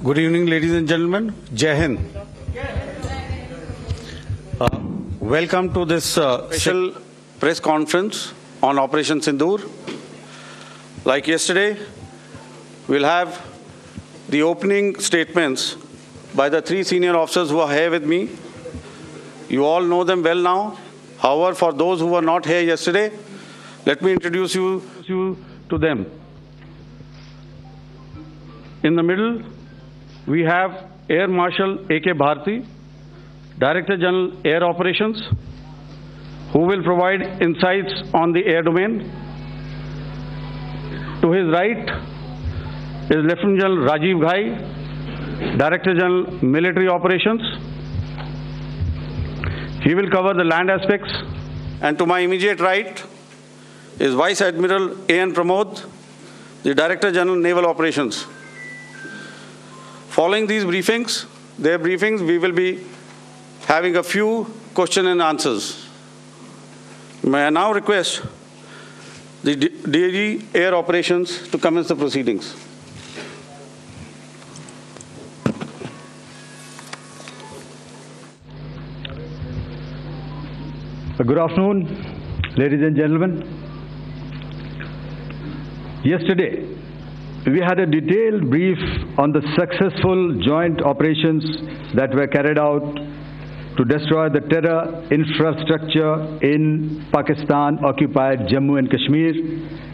Good evening, ladies and gentlemen. Jai Hind. Welcome to this special press conference on Operation Sindoor. Like yesterday, we'll have the opening statements by the three senior officers who are here with me. You all know them well now. However, for those who were not here yesterday, let me introduce you to them. In the middle, we have Air Marshal A.K. Bharti, Director General Air Operations, who will provide insights on the air domain. To his right is Lieutenant General Rajiv Ghai, Director General Military Operations. He will cover the land aspects. And to my immediate right is Vice Admiral A.N. Pramod, the Director General Naval Operations. Following these briefings, we will be having a few question and answers. May I now request the DG Air Operations to commence the proceedings. Good afternoon, ladies and gentlemen. Yesterday, we had a detailed brief on the successful joint operations that were carried out to destroy the terror infrastructure in Pakistan-occupied Jammu and Kashmir,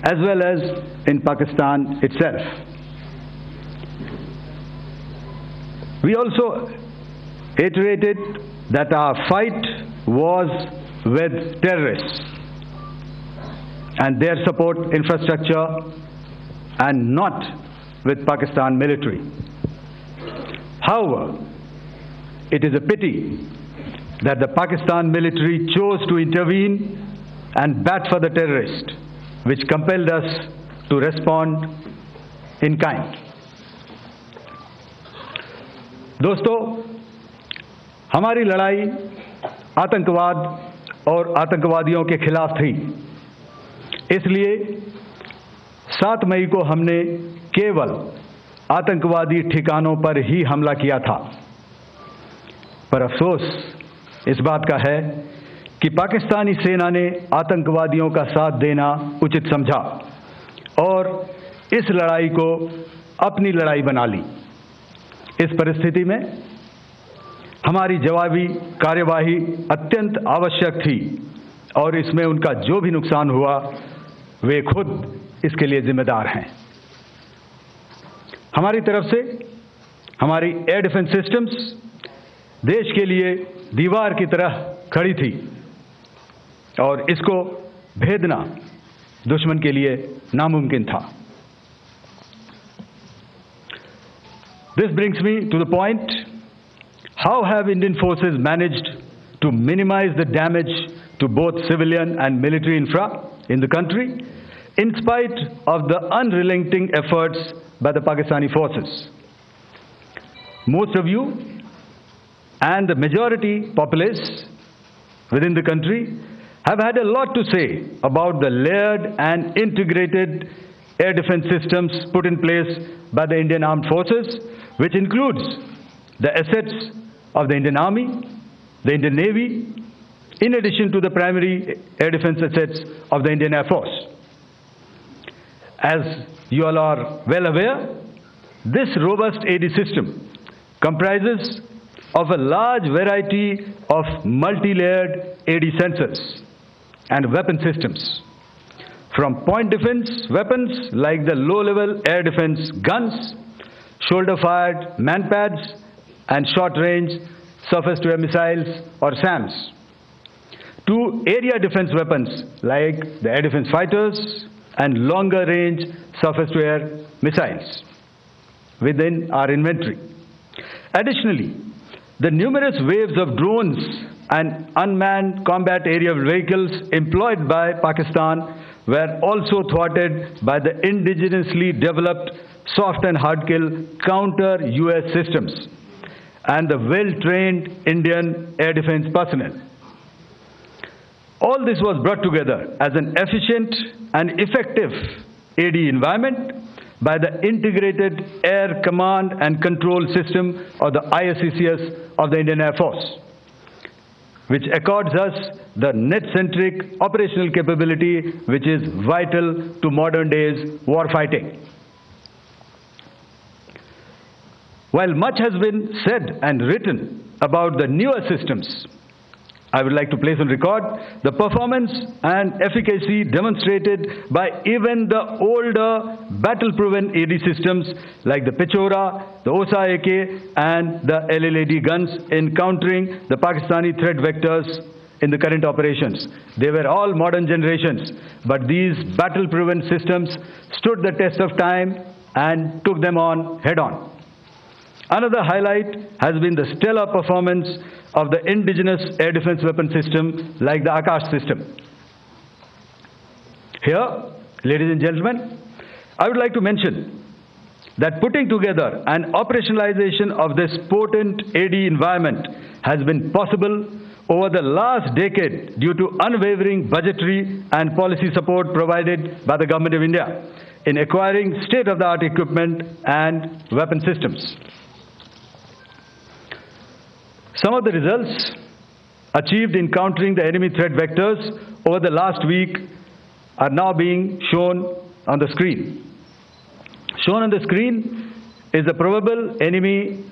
as well as in Pakistan itself. We also iterated that our fight was with terrorists and their support infrastructure and not with Pakistan military. However, it is a pity that the Pakistan military chose to intervene and bat for the terrorist, which compelled us to respond in kind. दोस्तों, हमारी लड़ाई आतंकवाद और आतंकवादियों के खिलाफ थी। इसलिए 7 मई को हमने केवल आतंकवादी ठिकानों पर ही हमला किया था। पर अफसोस इस बात का है कि पाकिस्तानी सेना ने आतंकवादियों का साथ देना उचित समझा और इस लड़ाई को अपनी लड़ाई बना ली। इस परिस्थिति में हमारी जवाबी कार्यवाही अत्यंत आवश्यक थी और इसमें उनका जो भी नुकसान हुआ, वे खुद इसके लिए जिम्मेदार हैं। हमारी तरफ से हमारी एयर डिफेंस सिस्टम्स देश के लिए दीवार की तरह खड़ी थी और इसको भेदना दुश्मन के लिए नामुमकिन था। This brings me to the point, how have Indian forces managed to minimize the damage to both civilian and military infra in the country, in spite of the unrelenting efforts by the Pakistani forces? Most of you and the majority populace within the country have had a lot to say about the layered and integrated air defense systems put in place by the Indian Armed Forces, which includes the assets of the Indian Army, the Indian Navy, in addition to the primary air defense assets of the Indian Air Force. As you all are well aware, this robust AD system comprises of a large variety of multi-layered AD sensors and weapon systems, from point defense weapons like the low-level air defense guns, shoulder-fired man-pads, and short-range surface-to-air missiles or SAMs, to area defense weapons like the air defense fighters and longer-range surface-to-air missiles within our inventory. Additionally, the numerous waves of drones and unmanned combat aerial vehicles employed by Pakistan were also thwarted by the indigenously developed soft and hard kill counter-US systems and the well-trained Indian air defense personnel. All this was brought together as an efficient and effective AD environment by the Integrated Air Command and Control System, or the ISCCS of the Indian Air Force, which accords us the net-centric operational capability which is vital to modern days warfighting. While much has been said and written about the newer systems, I would like to place on record the performance and efficacy demonstrated by even the older battle-proven AD systems like the Pechora, the Osa AK and the LLAD guns in countering the Pakistani threat vectors in the current operations. They were all modern generations, but these battle-proven systems stood the test of time and took them on head-on. Another highlight has been the stellar performance of the indigenous air defense weapon system like the Akash system. Here, ladies and gentlemen, I would like to mention that putting together an operationalization of this potent AD environment has been possible over the last decade due to unwavering budgetary and policy support provided by the Government of India in acquiring state-of-the-art equipment and weapon systems. Some of the results achieved in countering the enemy threat vectors over the last week are now being shown on the screen. Shown on the screen is the probable enemy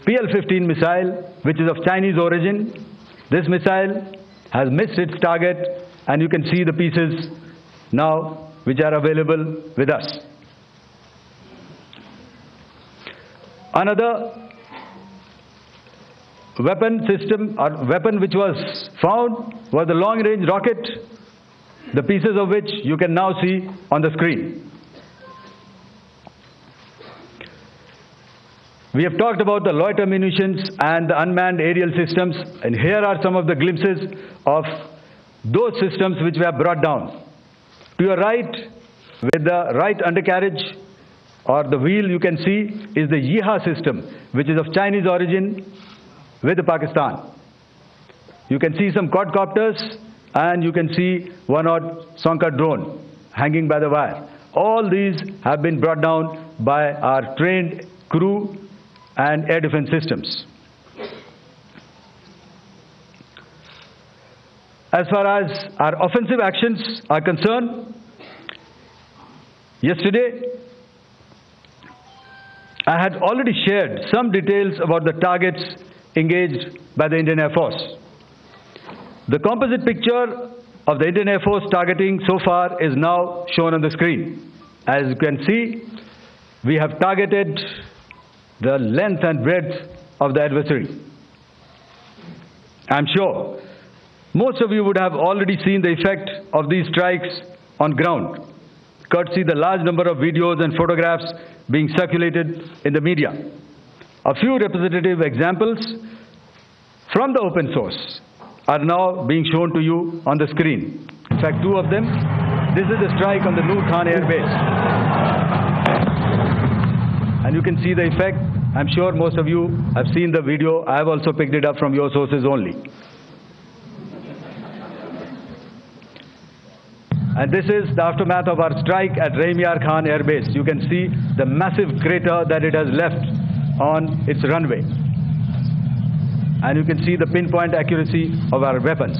PL-15 missile, which is of Chinese origin. This missile has missed its target, and you can see the pieces now which are available with us. Another weapon system or weapon which was found was the long-range rocket, the pieces of which you can now see on the screen. We have talked about the loiter munitions and the unmanned aerial systems, and here are some of the glimpses of those systems which we have brought down. To your right, with the right undercarriage or the wheel, you can see is the Yeeha system, which is of Chinese origin with Pakistan. You can see some quadcopters, and you can see one odd Sonka drone hanging by the wire. All these have been brought down by our trained crew and air defense systems. As far as our offensive actions are concerned, yesterday I had already shared some details about the targets engaged by the Indian Air Force. The composite picture of the Indian Air Force targeting so far is now shown on the screen. As you can see, we have targeted the length and breadth of the adversary. I'm sure most of you would have already seen the effect of these strikes on ground, courtesy the large number of videos and photographs being circulated in the media. A few representative examples from the open source are now being shown to you on the screen. In fact, two of them. This is the strike on the Noor Khan Air Base. And you can see the effect. I'm sure most of you have seen the video. I have also picked it up from your sources only. And this is the aftermath of our strike at Rahimyar Khan Air Base. You can see the massive crater that it has left on its runway. And you can see the pinpoint accuracy of our weapons.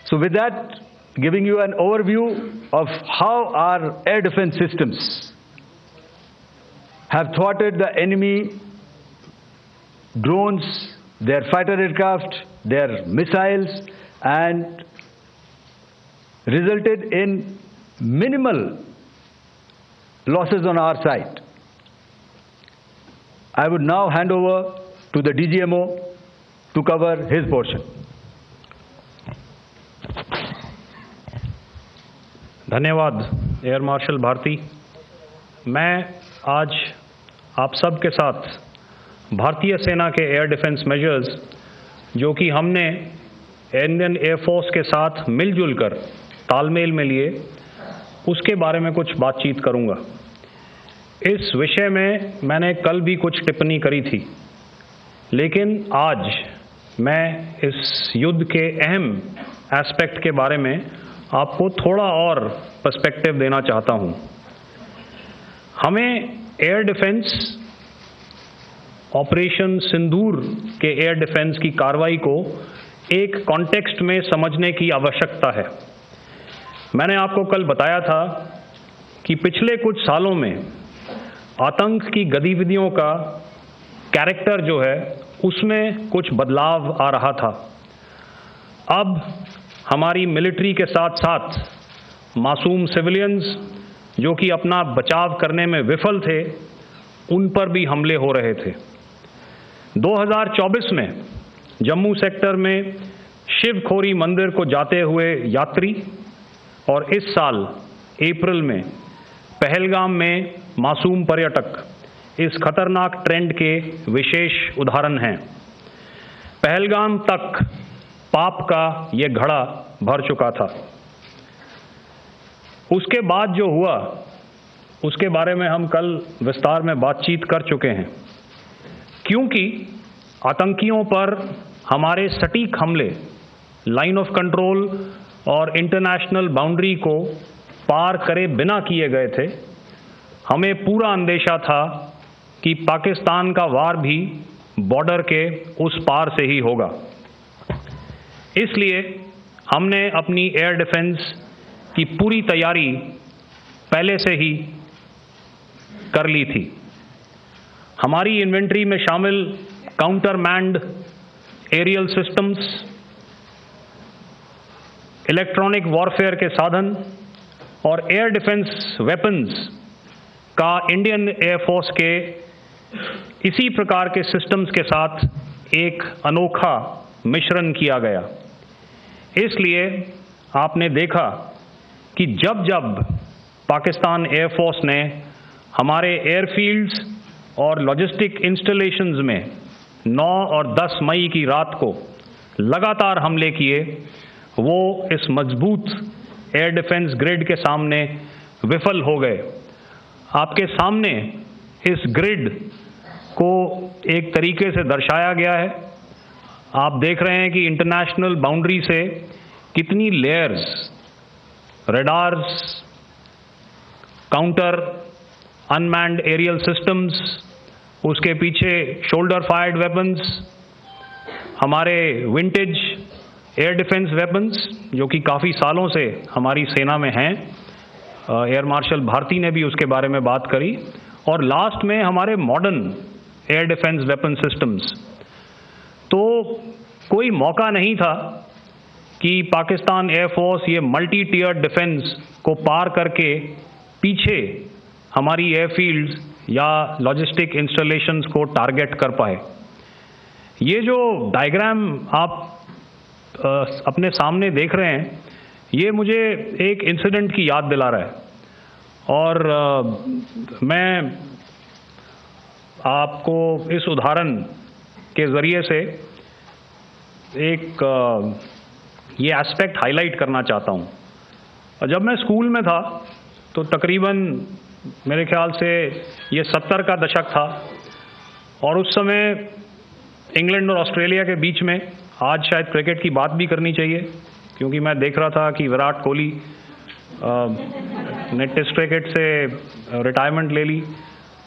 So with that, giving you an overview of how our air defense systems have thwarted the enemy drones, their fighter aircraft, their missiles, and resulted in minimal losses on our side. I would now hand over to the DGMO to cover his portion. धन्यवाद air marshal Bharti. मैं आज आप सब के साथ भारतीय सेना के एयर डिफेंस मेजर्स जो कि हमने इंडियन एयरफोर्स के साथ मिलजुल कर तालमेल में लिए, उसके बारे में कुछ बातचीत करूंगा। इस विषय में मैंने कल भी कुछ टिप्पणी करी थी, लेकिन आज मैं इस युद्ध के अहम एस्पेक्ट के बारे में आपको थोड़ा और पर्सपेक्टिव देना चाहता हूं। हमें एयर डिफेंस, ऑपरेशन सिंदूर के एयर डिफेंस की कार्रवाई को एक कॉन्टेक्स्ट में समझने की आवश्यकता है। मैंने आपको कल बताया था कि पिछले कुछ सालों में आतंक की गतिविधियों का कैरेक्टर जो है उसमें कुछ बदलाव आ रहा था। अब हमारी मिलिट्री के साथ साथ मासूम सिविलियंस जो कि अपना बचाव करने में विफल थे, उन पर भी हमले हो रहे थे। 2024 में जम्मू सेक्टर में शिवखोरी मंदिर को जाते हुए यात्री और इस साल अप्रैल में पहलगाम में मासूम पर्यटक इस खतरनाक ट्रेंड के विशेष उदाहरण हैं। पहलगाम तक पाप का ये घड़ा भर चुका था। उसके बाद जो हुआ उसके बारे में हम कल विस्तार में बातचीत कर चुके हैं। क्योंकि आतंकियों पर हमारे सटीक हमले लाइन ऑफ कंट्रोल और इंटरनेशनल बाउंड्री को पार करे बिना किए गए थे, हमें पूरा अंदेशा था कि पाकिस्तान का वार भी बॉर्डर के उस पार से ही होगा। इसलिए हमने अपनी एयर डिफेंस की पूरी तैयारी पहले से ही कर ली थी। हमारी इन्वेंट्री में शामिल counter manned aerial systems, electronic warfare के साधन और एयर डिफेंस वेपन्स का इंडियन एयरफोर्स के इसी प्रकार के सिस्टम्स के साथ एक अनोखा मिश्रण किया गया। इसलिए आपने देखा कि जब जब पाकिस्तान एयरफोर्स ने हमारे एयरफील्ड्स और लॉजिस्टिक इंस्टॉलेशंस में 9 और 10 मई की रात को लगातार हमले किए, वो इस मजबूत एयर डिफेंस ग्रिड के सामने विफल हो गए। आपके सामने इस ग्रिड को एक तरीके से दर्शाया गया है। आप देख रहे हैं कि इंटरनेशनल बाउंड्री से कितनी layers, radars, counter unmanned aerial systems, उसके पीछे शोल्डर फायर्ड वेपन्स, हमारे विंटेज एयर डिफेंस वेपन्स जो कि काफ़ी सालों से हमारी सेना में हैं। एयर मार्शल भारती ने भी उसके बारे में बात करी। और लास्ट में हमारे modern air defence weapon systems. तो कोई मौका नहीं था कि पाकिस्तान एयरफोर्स ये मल्टी टियर डिफेंस को पार करके पीछे हमारी एयरफील्ड्स या लॉजिस्टिक इंस्टॉलेशंस को टारगेट कर पाए। ये जो डायग्राम आप अपने सामने देख रहे हैं, ये मुझे एक इंसिडेंट की याद दिला रहा है। और मैं आपको इस उदाहरण के ज़रिए से एक ये एस्पेक्ट हाईलाइट करना चाहता हूँ। जब मैं स्कूल में था तो तकरीबन मेरे ख्याल से ये 70 का दशक था और उस समय इंग्लैंड और ऑस्ट्रेलिया के बीच में, आज शायद क्रिकेट की बात भी करनी चाहिए क्योंकि मैं देख रहा था कि विराट कोहली ने टेस्ट क्रिकेट से रिटायरमेंट ले ली।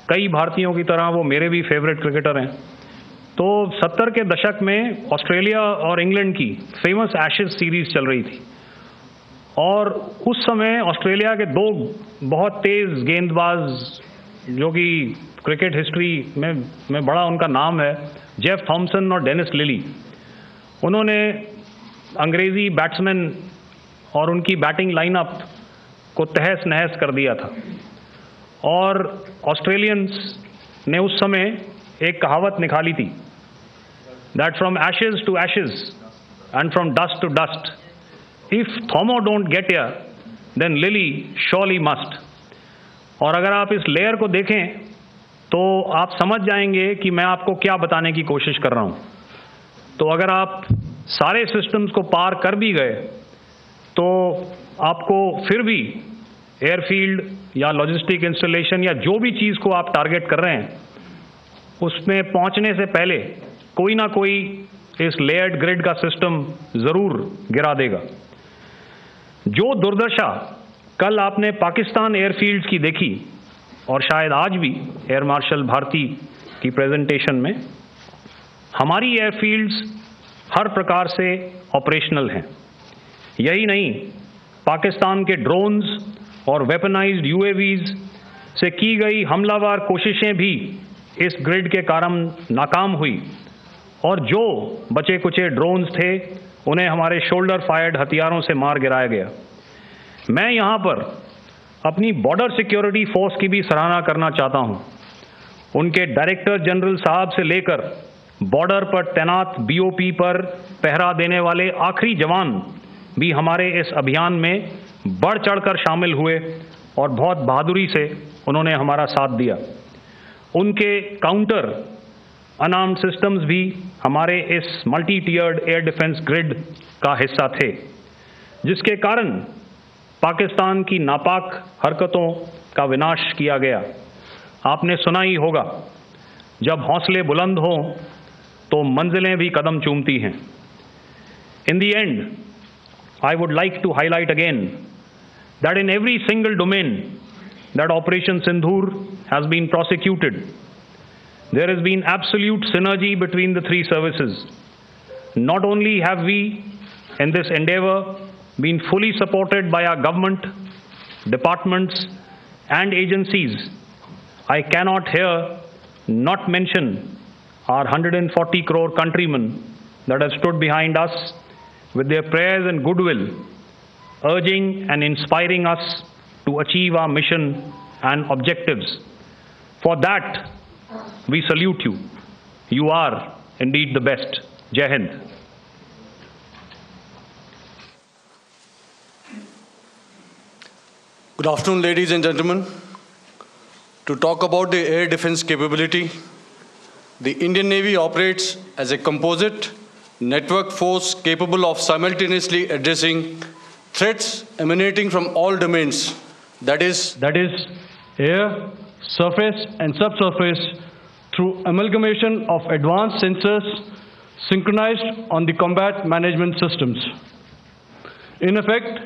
कई भारतीयों की तरह वो मेरे भी फेवरेट क्रिकेटर हैं। तो 70 के दशक में ऑस्ट्रेलिया और इंग्लैंड की फेमस एशेज सीरीज चल रही थी और उस समय ऑस्ट्रेलिया के दो बहुत तेज़ गेंदबाज जो कि क्रिकेट हिस्ट्री में बड़ा उनका नाम है, जेफ थॉमसन और डेनिस लिली, उन्होंने अंग्रेज़ी बैट्समैन और उनकी बैटिंग लाइनअप को तहस नहस कर दिया था। और ऑस्ट्रेलियंस ने उस समय एक कहावत निकाली थी, that from ashes to ashes and from dust to dust, if Thommo don't get here then Lillee surely must. और अगर आप इस लेयर को देखें तो आप समझ जाएंगे कि मैं आपको क्या बताने की कोशिश कर रहा हूं। तो अगर आप सारे सिस्टम्स को पार कर भी गए तो आपको फिर भी एयरफील्ड या लॉजिस्टिक इंस्टॉलेशन या जो भी चीज़ को आप टारगेट कर रहे हैं उसमें पहुंचने से पहले कोई ना कोई इस लेयर्ड ग्रिड का सिस्टम ज़रूर गिरा देगा। जो दुर्दशा कल आपने पाकिस्तान एयरफील्ड्स की देखी और शायद आज भी एयर मार्शल भारती की प्रेजेंटेशन में, हमारी एयरफील्ड्स हर प्रकार से ऑपरेशनल हैं। यही नहीं, पाकिस्तान के ड्रोन्स और वेपनाइज्ड यूएवीज से की गई हमलावर कोशिशें भी इस ग्रिड के कारण नाकाम हुई और जो बचे कुचे ड्रोन्स थे उन्हें हमारे शोल्डर फायर्ड हथियारों से मार गिराया गया। मैं यहाँ पर अपनी बॉर्डर सिक्योरिटी फोर्स की भी सराहना करना चाहता हूँ। उनके डायरेक्टर जनरल साहब से लेकर बॉर्डर पर तैनात बीओपी पर पहरा देने वाले आखिरी जवान भी हमारे इस अभियान में बढ़ चढ़कर शामिल हुए और बहुत बहादुरी से उन्होंने हमारा साथ दिया। उनके काउंटर अनार्म्ड सिस्टम्स भी हमारे इस मल्टी टियर्ड एयर डिफेंस ग्रिड का हिस्सा थे, जिसके कारण पाकिस्तान की नापाक हरकतों का विनाश किया गया। आपने सुना ही होगा, जब हौसले बुलंद हों तो मंजिलें भी कदम चूमती हैं। In the end, I would like to highlight again that in every single domain that Operation Sindoor has been prosecuted, there has been absolute synergy between the three services. Not only have we, in this endeavor, been fully supported by our government, departments, and agencies, I cannot here not mention our 140 crore countrymen that have stood behind us with their prayers and goodwill, urging and inspiring us to achieve our mission and objectives. For that, we salute you. You are indeed the best. Jai Hind. Good afternoon, ladies and gentlemen. To talk about the air defense capability, the Indian Navy operates as a composite network force capable of simultaneously addressing threats emanating from all domains, that is air, surface and subsurface, through amalgamation of advanced sensors synchronized on the combat management systems. In effect,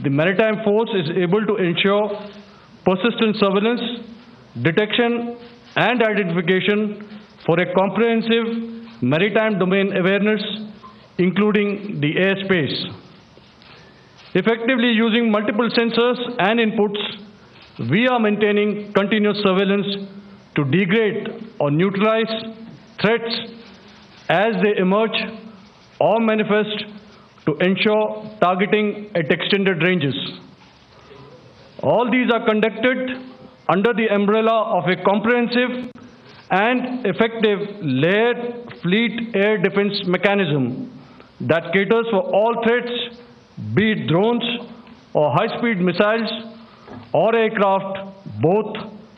the maritime force is able to ensure persistent surveillance, detection and identification for a comprehensive maritime domain awareness, including the airspace. Effectively using multiple sensors and inputs, we are maintaining continuous surveillance to degrade or neutralize threats as they emerge or manifest to ensure targeting at extended ranges. All these are conducted under the umbrella of a comprehensive and effective layered fleet air defense mechanism that caters for all threats, be it drones or high-speed missiles or aircraft, both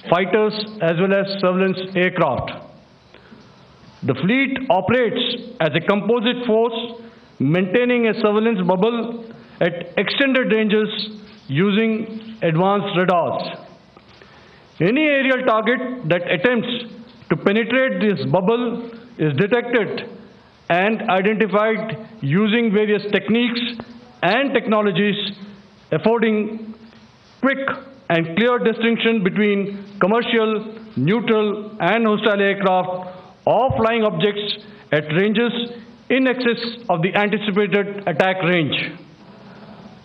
fighters as well as surveillance aircraft. The fleet operates as a composite force, maintaining a surveillance bubble at extended ranges using advanced radars. Any aerial target that attempts to penetrate this bubble is detected and identified using various techniques and technologies, affording quick and clear distinction between commercial, neutral, and hostile aircraft or flying objects at ranges in excess of the anticipated attack range.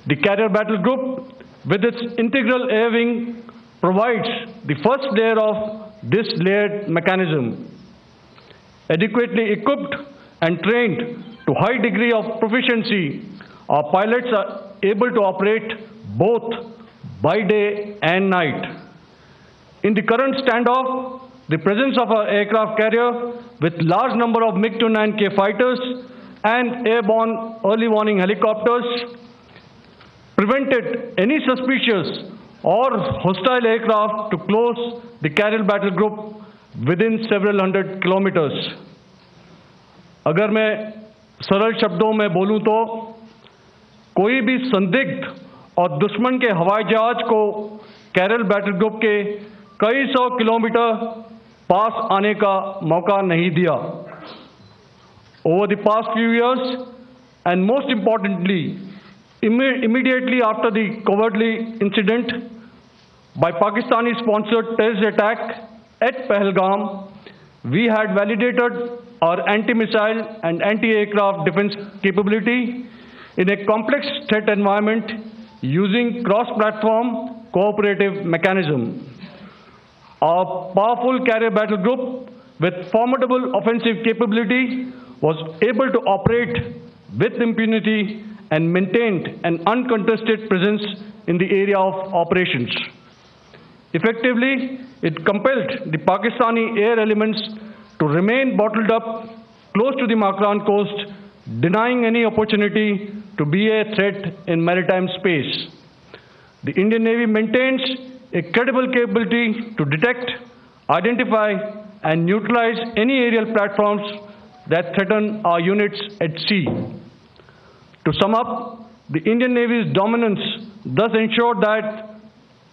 The carrier battle group, with its integral air wing, provides the first layer of this layered mechanism. Adequately equipped and trained to high degree of proficiency, our pilots are able to operate both by day and night. In the current standoff, the presence of our aircraft carrier with large number of MiG-29K fighters and airborne early warning helicopters prevented any suspicious or hostile aircraft to close the carrier battle group within several hundred kilometers. अगर मैं सरल शब्दों में बोलूं तो कोई भी संदिग्ध और दुश्मन के हवाई जहाज को कैरल बैटल ग्रुप के कई सौ किलोमीटर पास आने का मौका नहीं दिया। over the past few years, and most importantly, immediately after the cowardly incident by Pakistani-sponsored terrorist attack at Pahalgam, we had validated our anti-missile and anti-aircraft defense capability in a complex threat environment using cross-platform cooperative mechanism. Our powerful carrier battle group with formidable offensive capability was able to operate with impunity and maintained an uncontested presence in the area of operations. Effectively, it compelled the Pakistani air elements to remain bottled up close to the Makran coast, denying any opportunity to be a threat in maritime space. The Indian Navy maintains a credible capability to detect, identify, and neutralize any aerial platforms that threaten our units at sea. To sum up, the Indian Navy's dominance thus ensured that,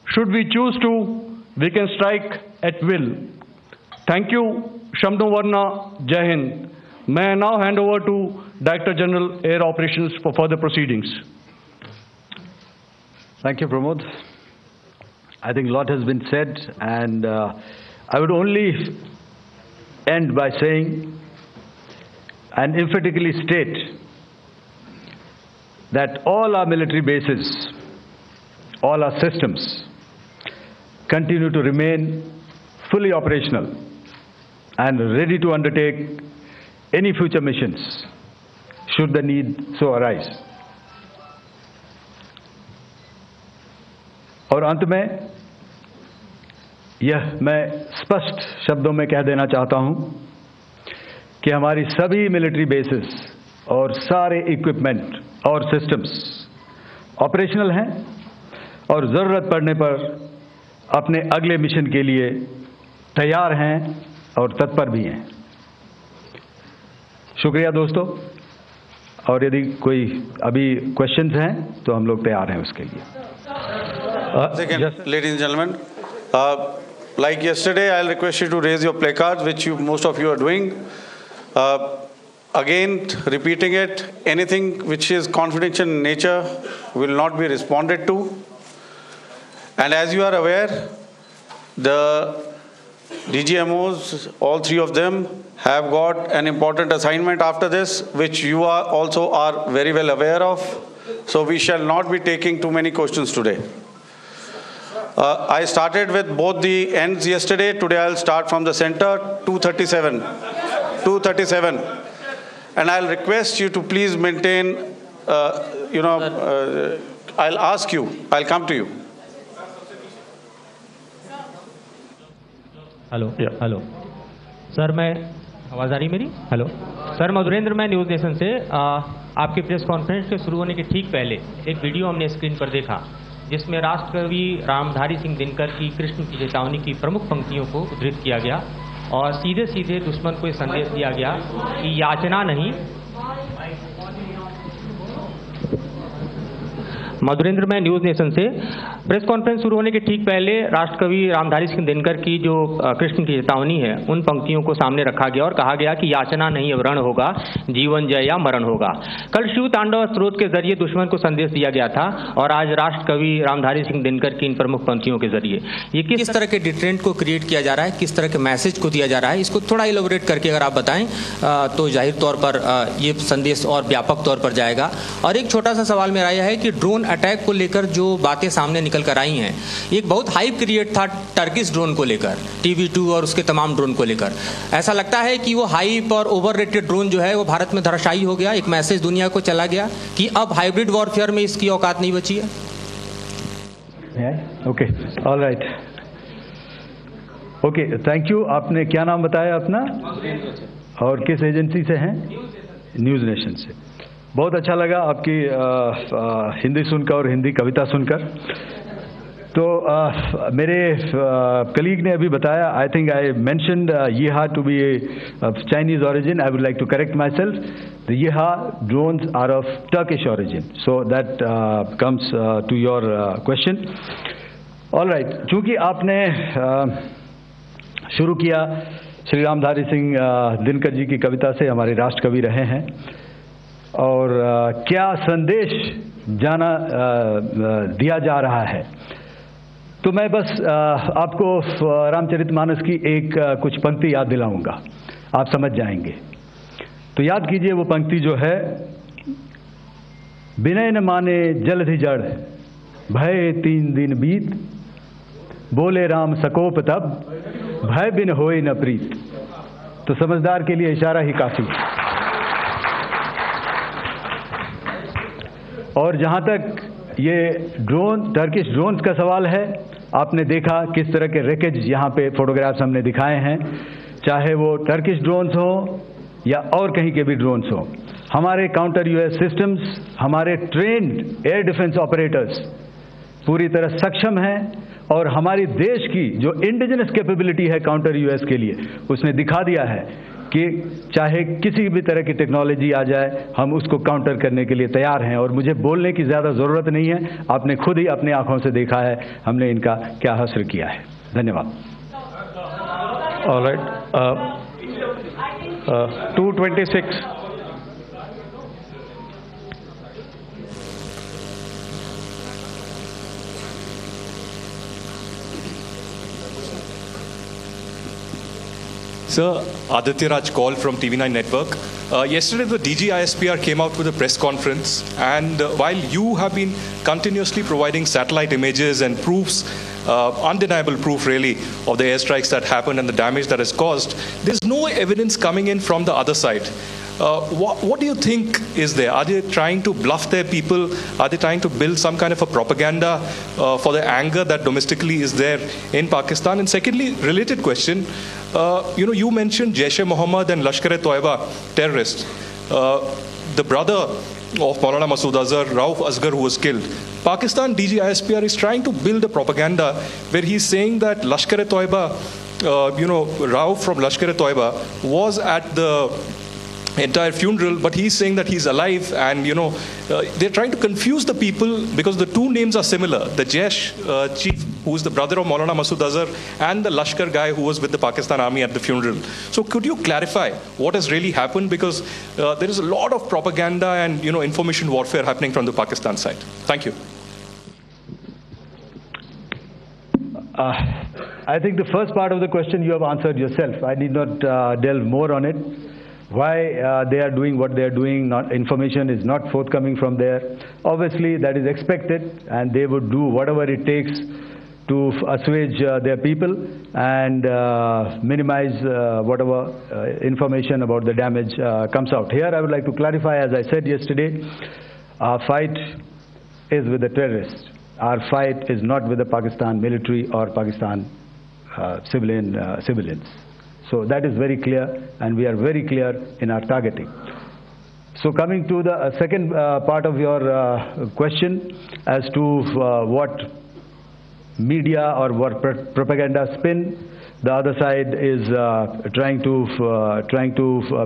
should we choose to, we can strike at will. Thank you, Shamdo Varna, Jai Hind. May I now hand over to Director General Air Operations for further proceedings. Thank you, Pramod. I think a lot has been said, and I would only end by saying and emphatically state that all our military bases, all our systems continue to remain fully operational and ready to undertake any future missions should the need so arise. और अंत में यह मैं स्पष्ट शब्दों में कह देना चाहता हूं कि हमारी सभी मिलिट्री बेसेस और सारे इक्विपमेंट और सिस्टम्स ऑपरेशनल हैं और ज़रूरत पड़ने पर अपने अगले मिशन के लिए तैयार हैं और तत्पर भी हैं। शुक्रिया दोस्तों, और यदि कोई अभी क्वेश्चंस हैं तो हम लोग तैयार हैं उसके लिए। Ladies and gentlemen, like yesterday, I'll request you to raise your placards, which most of you are doing. Again, repeating it, anything which is confidential in nature will not be responded to. And as you are aware, the DGMOs, all three of them, have got an important assignment after this, which you are also are very well aware of. So we shall not be taking too many questions today. I started with both the ends yesterday. Today I'll start from the center, 237. 237. And I'll request you to please maintain, I'll ask you, I'll come to you. Hello hello sir, मैं आवाज़ आ रही मेरी? Hello sir, Madhurendra, मैं news nation से आपके press conference के शुरू होने के ठीक पहले एक वीडियो हमने स्क्रीन पर देखा जिसमें राष्ट्रकवि रामधारी सिंह दिनकर की कृष्ण की चेतावनी की प्रमुख पंक्तियों को उद्धृत किया गया और सीधे सीधे दुश्मन को ये संदेश दिया गया कि याचना नहीं। मधुरेंद्र, मैं न्यूज़ नेशन से प्रेस कॉन्फ्रेंस शुरू होने के ठीक पहले राष्ट्रकवि रामधारी सिंह दिनकर की जो कृष्ण की चेतावनी है उन पंक्तियों को सामने रखा गया और कहा गया कि याचना नहीं वरण होगा, जीवन जय या मरण होगा। कल शिव तांडव स्रोत के जरिए दुश्मन को संदेश दिया गया था और आज राष्ट्रकवि रामधारी सिंह दिनकर की इन प्रमुख पंक्तियों के जरिए ये किस तरह के डिटरेंट को क्रिएट किया जा रहा है, किस तरह के मैसेज को दिया जा रहा है, इसको थोड़ा इलोबरेट करके अगर आप बताएं तो जाहिर तौर पर ये संदेश और व्यापक तौर पर जाएगा। और एक छोटा सा सवाल मेरा यह है कि ड्रोन अटैक को लेकर जो बातें सामने निकल कर आई हैं, एक बहुत हाइप क्रिएट था टर्किश ड्रोन को लेकर, TB2 और उसके तमाम ड्रोन को लेकर। ऐसा लगता है कि वो हाइप और ओवररेटेड ड्रोन जो है वो भारत में धराशायी हो गया, एक मैसेज दुनिया को चला गया कि अब हाइब्रिड वॉरफेयर में इसकी औकात नहीं बची है। Okay, all right, okay, thank you. आपने क्या नाम बताया अपना और किस एजेंसी से हैं? न्यूज़ नेशन से। बहुत अच्छा लगा आपकी हिंदी सुनकर और हिंदी कविता सुनकर। तो मेरे कलीग ने अभी बताया, I think I mentioned Yiha to be Chinese origin. I would like to correct myself, the Yiha drones are of Turkish origin, so that comes to your question. All right, चूँकि आपने शुरू किया श्री रामधारी सिंह दिनकर जी की कविता से हमारे राष्ट्र कवि रहे हैं, और क्या संदेश दिया जा रहा है। तो मैं बस आपको रामचरितमानस की कुछ पंक्ति याद दिलाऊंगा, आप समझ जाएंगे। तो याद कीजिए वो पंक्ति जो है, विनय न माने जलधि जड़, भय 3 दिन बीत, बोले राम सकोप तब, भय बिन होए न प्रीत। तो समझदार के लिए इशारा ही काफी है। और जहां तक ये टर्किश ड्रोन्स का सवाल है, आपने देखा किस तरह के रैकेज यहाँ पे फोटोग्राफ्स हमने दिखाए हैं, चाहे वो टर्किश ड्रोन्स हो या और कहीं के भी ड्रोन्स हो। हमारे काउंटर यूएस सिस्टम्स, हमारे ट्रेन्ड एयर डिफेंस ऑपरेटर्स पूरी तरह सक्षम हैं, और हमारी देश की जो इंडिजिनस कैपेबिलिटी है काउंटर यूएस के लिए, उसने दिखा दिया है कि चाहे किसी भी तरह की टेक्नोलॉजी आ जाए, हम उसको काउंटर करने के लिए तैयार हैं। और मुझे बोलने की ज़्यादा ज़रूरत नहीं है, आपने खुद ही अपनी आंखों से देखा है हमने इनका क्या हासिल किया है। धन्यवाद। All right. 226. Sir, Aditya Raj call from TV9 Network. Yesterday, the DGISPR came out with a press conference, and while you have been continuously providing satellite images and proofs, undeniable proof really, of the airstrikes that happened and the damage that is caused, there's no evidence coming in from the other side. What do you think is there? Are they trying to bluff their people? Are they trying to build some kind of a propaganda for the anger that domestically is there in Pakistan? And secondly, related question, you mentioned Jaish-e-Mohammed and Lashkar-e-Toiba terrorists. The brother of Maulana Masood Azhar, Rauf Asghar, who was killed. Pakistan DGISPR is trying to build a propaganda where he's saying that Lashkar-e-Toiba, Rauf from Lashkar-e-Toiba was at the entire funeral, but he's saying that he's alive, and they're trying to confuse the people because the two names are similar. The Jaish chief, who is the brother of Maulana Masood Azhar, and the Lashkar guy who was with the Pakistan army at the funeral. So could you clarify what has really happened, because there is a lot of propaganda and information warfare happening from the Pakistan side. Thank you. I think the first part of the question you have answered yourself. I need not delve more on it. Why they are doing what they are doing, information is not forthcoming from there. Obviously, that is expected, and they would do whatever it takes to assuage their people and minimize whatever information about the damage comes out. Here, I would like to clarify, as I said yesterday, our fight is with the terrorists. Our fight is not with the Pakistan military or Pakistan civilians. So that is very clear, and we are very clear in our targeting. So coming to the second part of your question as to what media or what propaganda spin the other side is trying to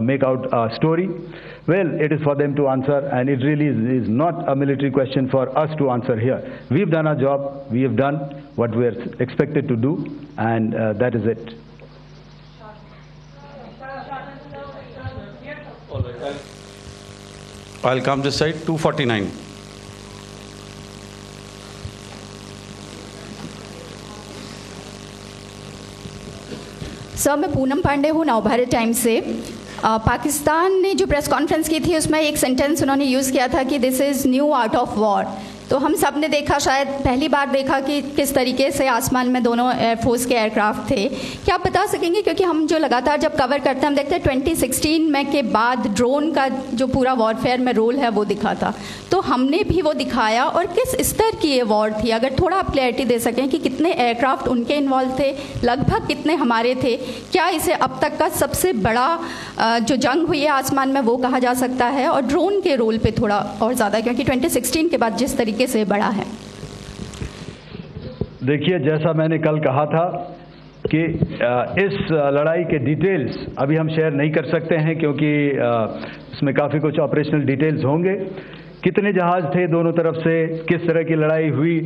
make out a story. Well, it is for them to answer, and it really is not a military question for us to answer here. We've done our job, we have done what we're expected to do, and that is it. I'll come this side, 249. Sir, मैं पूनम पांडे हूँ Navbharat times से। पाकिस्तान ने जो press conference की थी उसमें एक sentence उन्होंने यूज़ किया था कि this is new art of war. तो हम सब ने देखा, शायद पहली बार देखा कि किस तरीके से आसमान में दोनों एयरफोर्स के एयरक्राफ्ट थे। क्या आप बता सकेंगे, क्योंकि हम जो लगातार जब कवर करते हैं हम देखते हैं 2016 में के बाद ड्रोन का जो पूरा वॉरफेयर में रोल है वो दिखा था, तो हमने भी वो दिखाया, और किस स्तर की ये वॉर थी? अगर थोड़ा आप क्लैरिटी दे सकें कि कितने एयरक्राफ्ट उनके इन्वॉल्व थे, लगभग कितने हमारे थे, क्या इसे अब तक का सबसे बड़ा जो जंग हुई है आसमान में वो कहा जा सकता है? और ड्रोन के रोल पे थोड़ा और ज़्यादा, क्योंकि 2016 के बाद जिस तरीके से बढ़ा है। देखिए, जैसा मैंने कल कहा था कि इस लड़ाई के डिटेल्स अभी हम शेयर नहीं कर सकते हैं, क्योंकि इसमें काफ़ी कुछ ऑपरेशनल डिटेल्स होंगे, कितने जहाज थे दोनों तरफ से, किस तरह की लड़ाई हुई.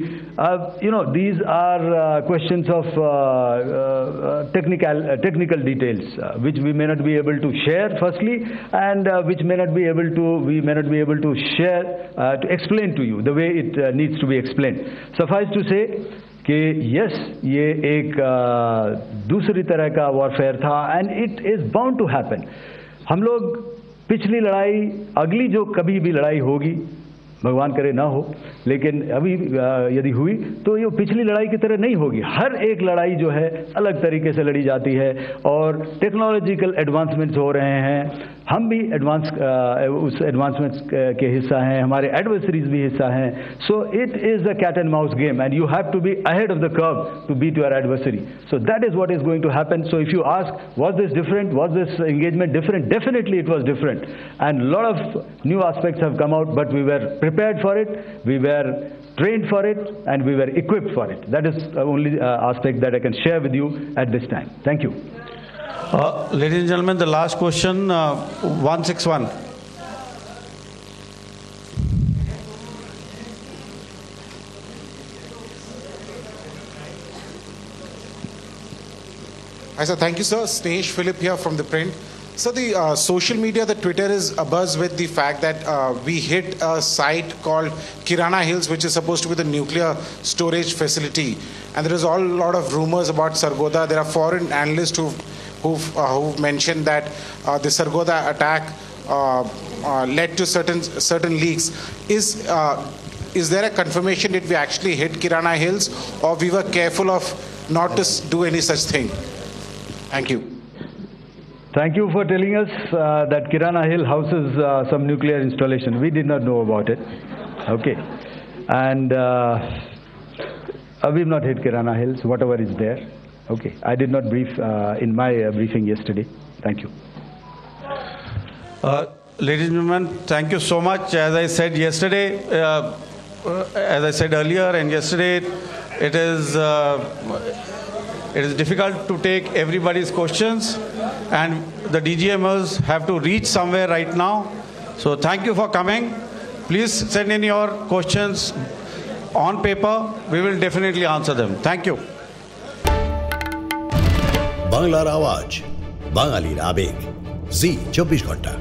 These are questions of technical details which we may not be able to share firstly, and which we may not be able to share to explain to you the way it needs to be explained. Suffice to say कि yes, ये एक दूसरी तरह का warfare था, and it is bound to happen. हम लोग पिछली लड़ाई, अगली जो कभी भी लड़ाई होगी, भगवान करे ना हो, लेकिन अभी यदि हुई तो ये पिछली लड़ाई की तरह नहीं होगी. हर एक लड़ाई जो है अलग तरीके से लड़ी जाती है, और टेक्नोलॉजिकल एडवांसमेंट्स हो रहे हैं. हम भी उस एडवांसमेंट्स के हिस्सा हैं, हमारे एडवर्सरीज भी हिस्सा हैं. So it is a cat and mouse game, and you have to be ahead of the curve to beat your adversary. So that is what is going to happen. So if you ask was this different, was this engagement different, definitely it was different, and lot of new aspects have come out, but we were prepared for it, we were trained for it, and we were equipped for it. That is the only aspect that I can share with you at this time. Thank you. Ladies and gentlemen, the last question, 161. Hi sir, thank you sir. Snesh Philip here from the print. So the social media, the Twitter is abuzz with the fact that we hit a site called Kirana Hills, which is supposed to be the nuclear storage facility. And there is a lot of rumors about Sargodha. There are foreign analysts who've mentioned that the Sargodha attack led to certain leaks. Is there a confirmation that we actually hit Kirana Hills, or we were careful of not to do any such thing? Thank you. Thank you for telling us that Kirana Hill houses some nuclear installation. We did not know about it. Okay. And we've not hit Kirana Hills, whatever is there. Okay. I did not brief in my briefing yesterday. Thank you. Ladies and gentlemen, thank you so much. As I said yesterday, as I said earlier and yesterday, it is difficult to take everybody's questions, and the DGMers have to reach somewhere right now. So thank you for coming. Please send in your questions on paper. We will definitely answer them. Thank you. বাংলার আওয়াজ, বাঙালির আবেগ, জি 24 ঘন্টা।